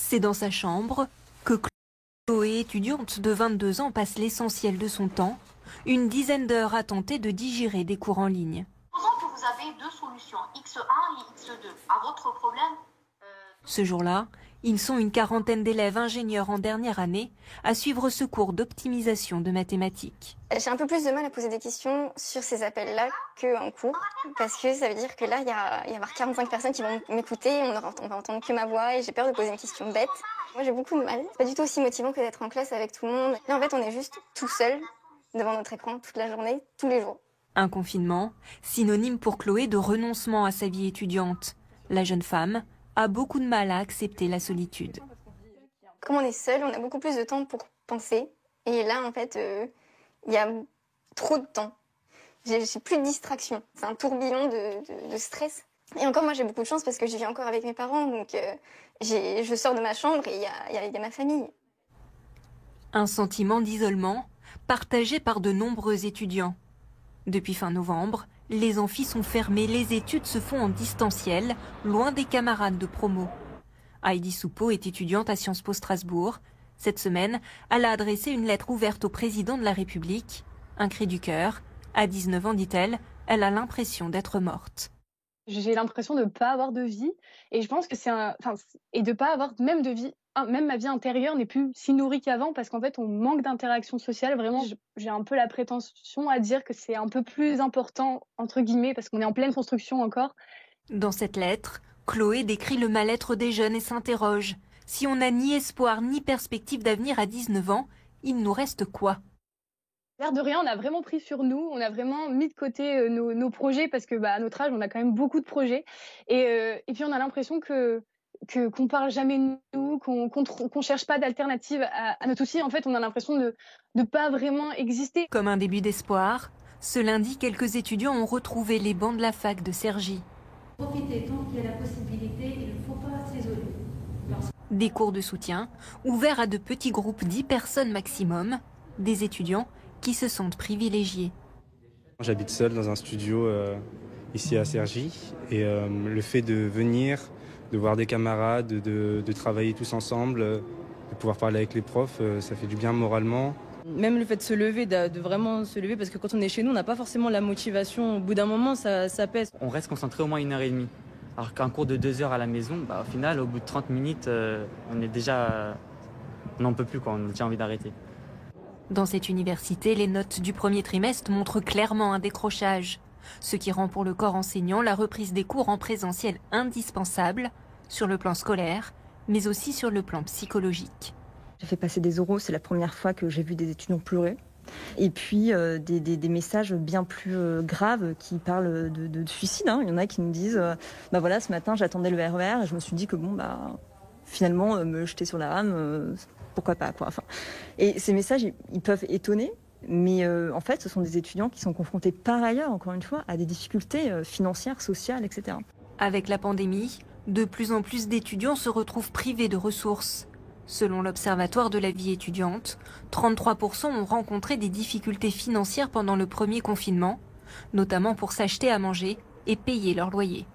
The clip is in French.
C'est dans sa chambre que Chloé, étudiante de 22 ans, passe l'essentiel de son temps, une dizaine d'heures à tenter de digérer des cours en ligne. Supposons que vous avez deux solutions, X1 et X2. À votre problème, Ce jour-là, ils sont une quarantaine d'élèves ingénieurs en dernière année à suivre ce cours d'optimisation de mathématiques. J'ai un peu plus de mal à poser des questions sur ces appels-là qu'en cours, parce que ça veut dire que là, il y avoir 45 personnes qui vont m'écouter, on va entendre que ma voix et j'ai peur de poser une question bête. Moi, j'ai beaucoup de mal. C'est pas du tout aussi motivant que d'être en classe avec tout le monde. Là, en fait, on est juste tout seul devant notre écran toute la journée, tous les jours. Un confinement, synonyme pour Chloé de renoncement à sa vie étudiante. La jeune femme a beaucoup de mal à accepter la solitude. Comme on est seul, on a beaucoup plus de temps pour penser. Et là, en fait, il y a trop de temps. J'ai plus de distraction. C'est un tourbillon de stress. Et encore, moi, j'ai beaucoup de chance parce que je vis encore avec mes parents. Donc, je sors de ma chambre et il y a ma famille. Un sentiment d'isolement partagé par de nombreux étudiants. Depuis fin novembre, les amphis sont fermés, les études se font en distanciel, loin des camarades de promo. Heidi Soupeau est étudiante à Sciences Po Strasbourg. Cette semaine, elle a adressé une lettre ouverte au président de la République. Un cri du cœur. À 19 ans, dit-elle, elle a l'impression d'être morte. J'ai l'impression de ne pas avoir de vie et je pense que et de pas avoir même de vie, même ma vie intérieure n'est plus si nourrie qu'avant parce qu'en fait on manque d'interaction sociale. Vraiment, j'ai un peu la prétention à dire que c'est un peu plus important entre guillemets parce qu'on est en pleine construction encore. Dans cette lettre, Chloé décrit le mal-être des jeunes et s'interroge. Si on n'a ni espoir ni perspective d'avenir à 19 ans, il nous reste quoi ? L'air de rien, on a vraiment pris sur nous, on a vraiment mis de côté nos projets parce que à notre âge, on a quand même beaucoup de projets. Et puis on a l'impression qu'on parle jamais de nous, qu'on cherche pas d'alternative à notre souci. En fait, on a l'impression de ne pas vraiment exister. Comme un début d'espoir, ce lundi, quelques étudiants ont retrouvé les bancs de la fac de Cergy. Profitez tant qu'il y a la possibilité, il ne faut pas s'isoler. Des cours de soutien, ouverts à de petits groupes d'10 personnes maximum, des étudiants qui se sentent privilégiés. J'habite seul dans un studio ici à Cergy et le fait de venir, de voir des camarades, de travailler tous ensemble, de pouvoir parler avec les profs, ça fait du bien moralement. Même le fait de se lever, de vraiment se lever, parce que quand on est chez nous, on n'a pas forcément la motivation. Au bout d'un moment, ça pèse. On reste concentré au moins 1h30. Alors qu'un cours de 2 heures à la maison, au final, au bout de 30 minutes, on est déjà... on n'en peut plus, on a déjà envie d'arrêter. Dans cette université, les notes du premier trimestre montrent clairement un décrochage, ce qui rend pour le corps enseignant la reprise des cours en présentiel indispensable sur le plan scolaire, mais aussi sur le plan psychologique. J'ai fait passer des oraux, c'est la première fois que j'ai vu des étudiants pleurer. Et puis des messages bien plus graves qui parlent de suicide. Il y en a qui me disent voilà, ce matin j'attendais le RER et je me suis dit que finalement me jeter sur la rame, pourquoi pas quoi. Et ces messages ils peuvent étonner, mais en fait ce sont des étudiants qui sont confrontés par ailleurs, encore une fois, à des difficultés financières, sociales, etc. Avec la pandémie, de plus en plus d'étudiants se retrouvent privés de ressources. Selon l'Observatoire de la vie étudiante, 33% ont rencontré des difficultés financières pendant le premier confinement, notamment pour s'acheter à manger et payer leur loyer.